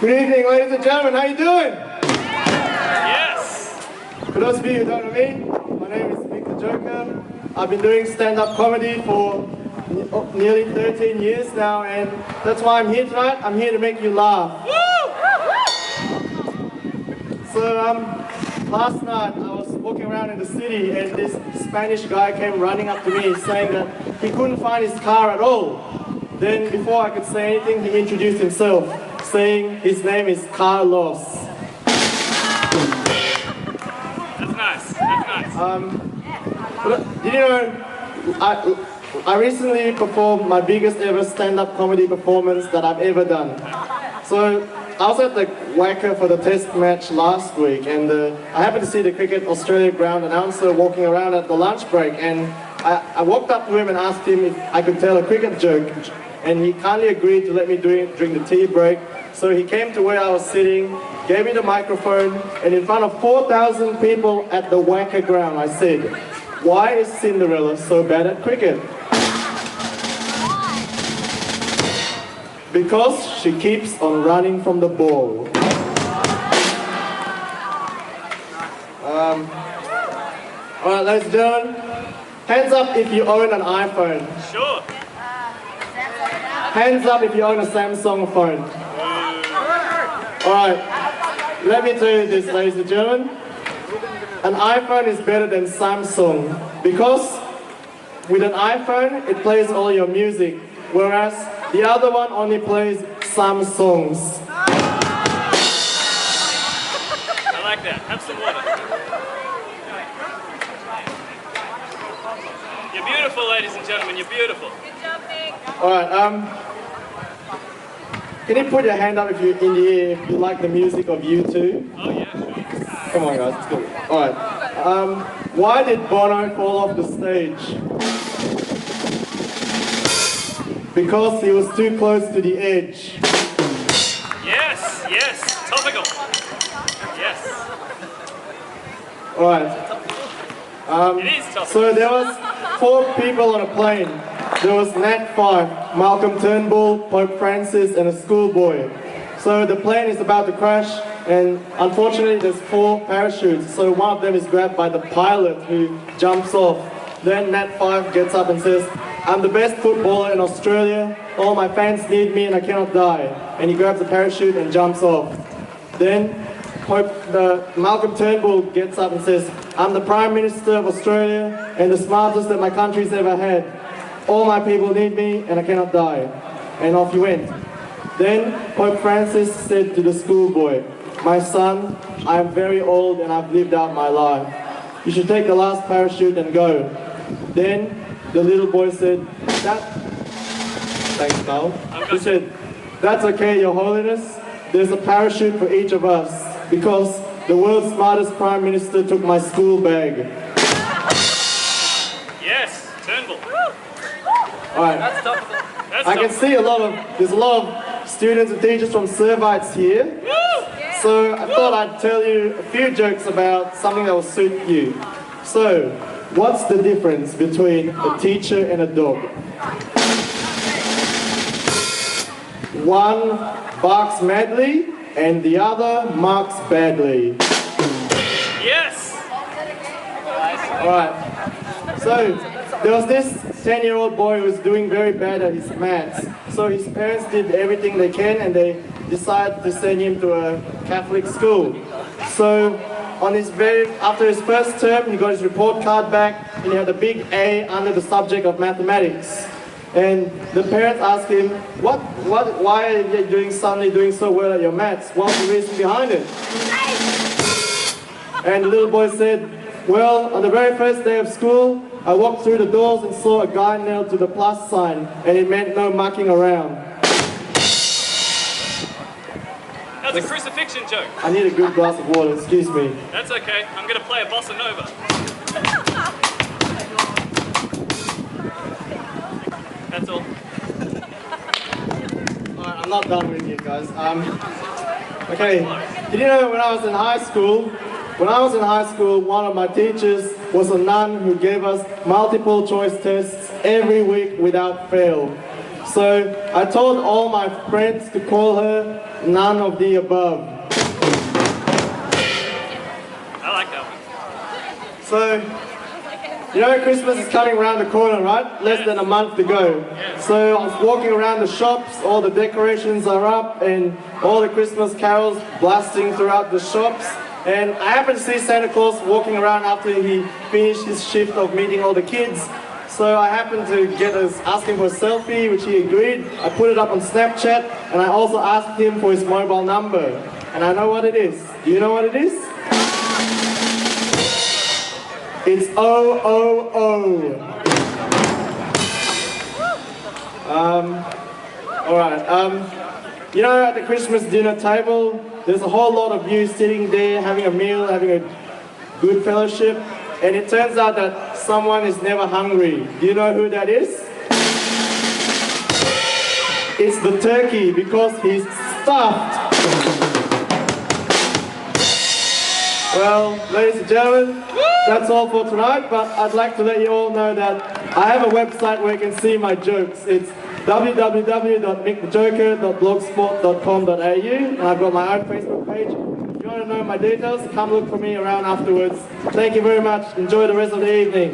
Good evening, ladies and gentlemen. How you doing? Yes. For those of you who don't know me, my name is Mick the Joker. I've been doing stand-up comedy for nearly 13 years now, and that's why I'm here tonight. I'm here to make you laugh. So, last night I was walking around in the city, and this Spanish guy came running up to me saying that he couldn't find his car at all. Then, before I could say anything, he introduced himself, saying his name is Carlos. That's nice. That's nice. Did you know, I recently performed my biggest ever stand-up comedy performance that I've ever done. So, I was at the Wacker for the test match last week, and I happened to see the Cricket Australia ground announcer walking around at the lunch break, and I walked up to him and asked him if I could tell a cricket joke, and he kindly agreed to let me do it during the tea break. So he came to where I was sitting, gave me the microphone, and in front of 4,000 people at the Wacker ground, I said, "Why is Cinderella so bad at cricket?" Because she keeps on running from the ball. Alright, ladies and gentlemen, hands up if you own an iPhone. Sure. Hands up if you own a Samsung phone. Alright, let me tell you this, ladies and gentlemen. An iPhone is better than Samsung because with an iPhone, it plays all your music, whereas the other one only plays some songs. I like that. Have some water. You're beautiful, ladies and gentlemen. You're beautiful. Good job, Mick. Alright, can you put your hand up if you're in the air if you like the music of U2? Oh, yeah, sure. Come on guys, let's go. Alright, why did Bono fall off the stage? Because he was too close to the edge. Yes, yes. Topical. Yes. Alright. It is topical. So there was 4 people on a plane. There was Nat 5, Malcolm Turnbull, Pope Francis, and a schoolboy. So the plane is about to crash, and unfortunately there's 4 parachutes. So one of them is grabbed by the pilot, who jumps off. Then Nat 5 gets up and says, "I'm the best footballer in Australia. All my fans need me and I cannot die." And he grabs a parachute and jumps off. Then Malcolm Turnbull gets up and says, "I'm the Prime Minister of Australia and the smartest that my country's ever had. All my people need me and I cannot die." And off he went. Then Pope Francis said to the schoolboy, "My son, I am very old and I've lived out my life. You should take the last parachute and go." Then the little boy said, Thanks, Carl. He said, "That's okay, Your Holiness. There's a parachute for each of us because the world's smartest Prime Minister took my school bag." Yes, Turnbull. Alright, That's I can see there's a lot of students and teachers from Servites here. So I thought I'd tell you a few jokes about something that will suit you. So, what's the difference between a teacher and a dog? One barks madly and the other marks badly. Yes. Alright, so there was this 10-year-old boy who was doing very bad at his maths. So his parents did everything they can and they decided to send him to a Catholic school. So after his first term, he got his report card back and he had a big A under the subject of mathematics. And the parents asked him, why are you suddenly doing so well at your maths? What's the reason behind it? And the little boy said, "Well, on the very first day of school, I walked through the doors and saw a guy nailed to the plus sign, and it meant no mucking around." That's a crucifixion joke. I need a good glass of water, excuse me. That's okay. I'm going to play a bossa nova. That's all. Alright, I'm not done with you guys. Okay, did you know when I was in high school, one of my teachers was a nun who gave us multiple choice tests every week without fail. So I told all my friends to call her none of the above. I like that one. So, you know Christmas is coming around the corner, right? Less than a month to go. So I was walking around the shops, all the decorations are up and all the Christmas carols blasting throughout the shops. And I happened to see Santa Claus walking around after he finished his shift of meeting all the kids. So I happened to ask him for a selfie, which he agreed. I put it up on Snapchat, and I also asked him for his mobile number. And I know what it is. Do you know what it is? It's 000. Alright, you know at the Christmas dinner table, there's a whole lot of you sitting there having a meal, having a good fellowship, and it turns out that someone is never hungry. Do you know who that is? It's the turkey, because he's stuffed. Well, ladies and gentlemen, that's all for tonight, but I'd like to let you all know that I have a website where you can see my jokes. It's www.mickthejoker.blogspot.com.au, and I've got my own Facebook page. If you want to know my details, come look for me around afterwards. Thank you very much. Enjoy the rest of the evening.